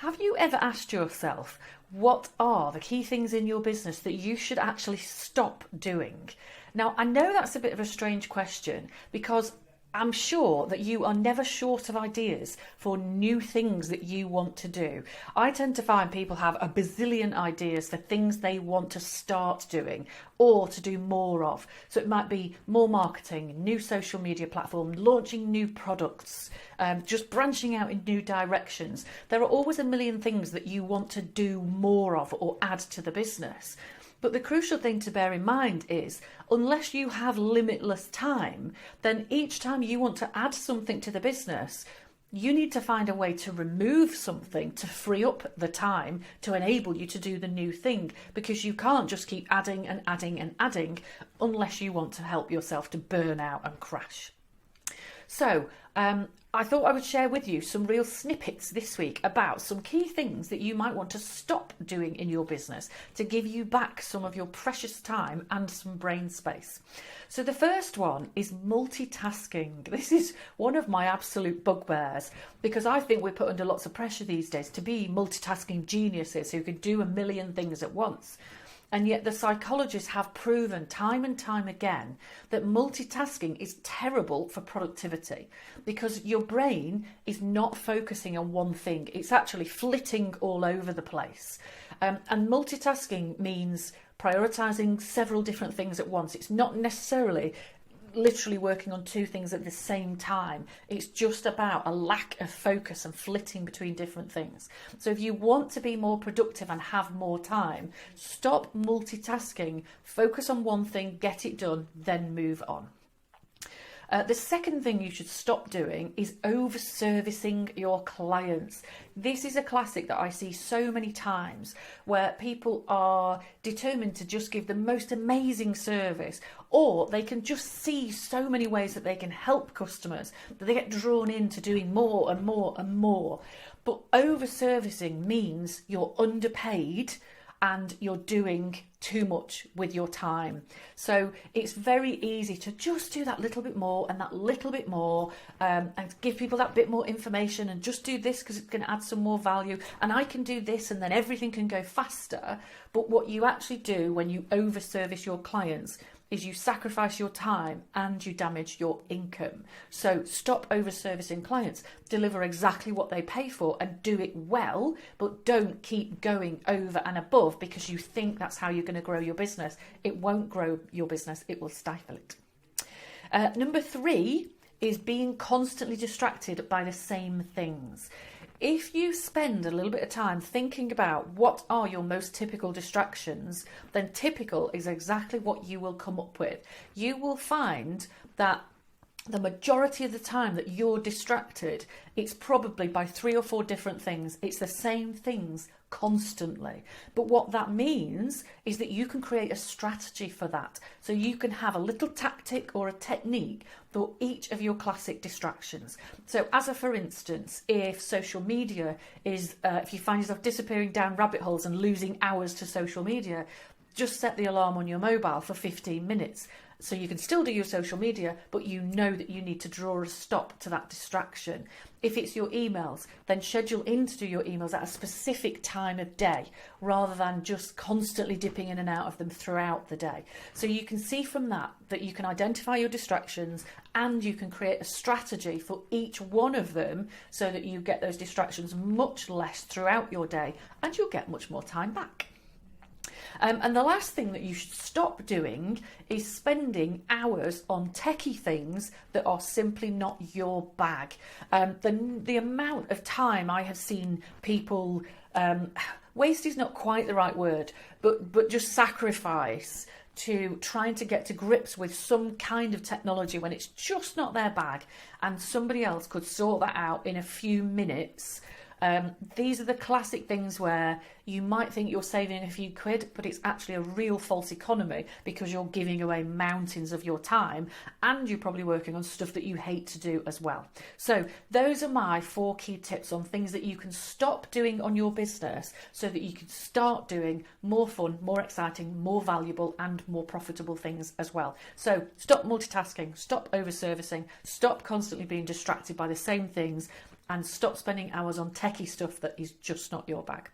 Have you ever asked yourself, what are the key things in your business that you should actually stop doing? Now, I know that's a bit of a strange question because I'm sure that you are never short of ideas for new things that you want to do. I tend to find people have a bazillion ideas for things they want to start doing or to do more of. So it might be more marketing, new social media platform, launching new products, just branching out in new directions. There are always a million things that you want to do more of or add to the business. But the crucial thing to bear in mind is, unless you have limitless time, then each time you want to add something to the business, you need to find a way to remove something to free up the time to enable you to do the new thing, because you can't just keep adding and adding and adding unless you want to help yourself to burn out and crash. So I thought I would share with you some real snippets this week about some key things that you might want to stop doing in your business to give you back some of your precious time and some brain space. So the first one is multitasking. This is one of my absolute bugbears because I think we're put under lots of pressure these days to be multitasking geniuses who can do a million things at once. And yet the psychologists have proven time and time again that multitasking is terrible for productivity because your brain is not focusing on one thing. It's actually flitting all over the place. And multitasking means prioritising several different things at once. It's not necessarily literally working on two things at the same time. It's just about a lack of focus and flitting between different things. So if you want to be more productive and have more time, stop multitasking, focus on one thing, get it done, then move on. The second thing you should stop doing is over-servicing your clients. This is a classic that I see so many times where people are determined to just give the most amazing service, or they can just see so many ways that they can help customers that they get drawn into doing more and more and more. But over-servicing means you're underpaid and you're doing too much with your time. So it's very easy to just do that little bit more and that little bit more and give people that bit more information and just do this because it's going to add some more value and I can do this and then everything can go faster. But what you actually do when you over-service your clients is you sacrifice your time and you damage your income. So stop over-servicing clients, deliver exactly what they pay for and do it well, but don't keep going over and above because you think that's how you're going to grow your business. It won't grow your business, it will stifle it. Number 3 is being constantly distracted by the same things. If you spend a little bit of time thinking about what are your most typical distractions, then typical is exactly what you will come up with. You will find that the majority of the time that you're distracted, it's probably by 3 or 4 different things. It's the same things constantly. But what that means is that you can create a strategy for that. So you can have a little tactic or a technique for each of your classic distractions. So as a for instance, if social media is, if you find yourself disappearing down rabbit holes and losing hours to social media, just set the alarm on your mobile for 15 minutes. So you can still do your social media, but you know that you need to draw a stop to that distraction. If it's your emails, then schedule in to do your emails at a specific time of day, rather than just constantly dipping in and out of them throughout the day. So you can see from that that you can identify your distractions and you can create a strategy for each one of them so that you get those distractions much less throughout your day and you'll get much more time back. And the last thing that you should stop doing is spending hours on techie things that are simply not your bag. The amount of time I have seen people, waste is not quite the right word, but just sacrifice to trying to get to grips with some kind of technology when it's just not their bag and somebody else could sort that out in a few minutes. These are the classic things where you might think you're saving a few quid, but it's actually a real false economy because you're giving away mountains of your time and you're probably working on stuff that you hate to do as well. So those are my 4 key tips on things that you can stop doing on your business so that you can start doing more fun, more exciting, more valuable and more profitable things as well. So stop multitasking, stop over-servicing, stop constantly being distracted by the same things. and stop spending hours on techie stuff that is just not your bag.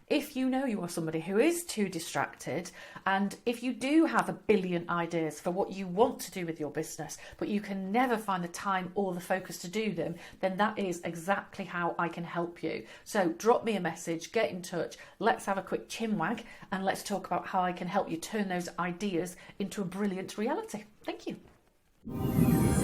If you know you are somebody who is too distracted, and if you do have a billion ideas for what you want to do with your business, but you can never find the time or the focus to do them, then that is exactly how I can help you. So drop me a message, get in touch, let's have a quick chinwag, and let's talk about how I can help you turn those ideas into a brilliant reality. Thank you.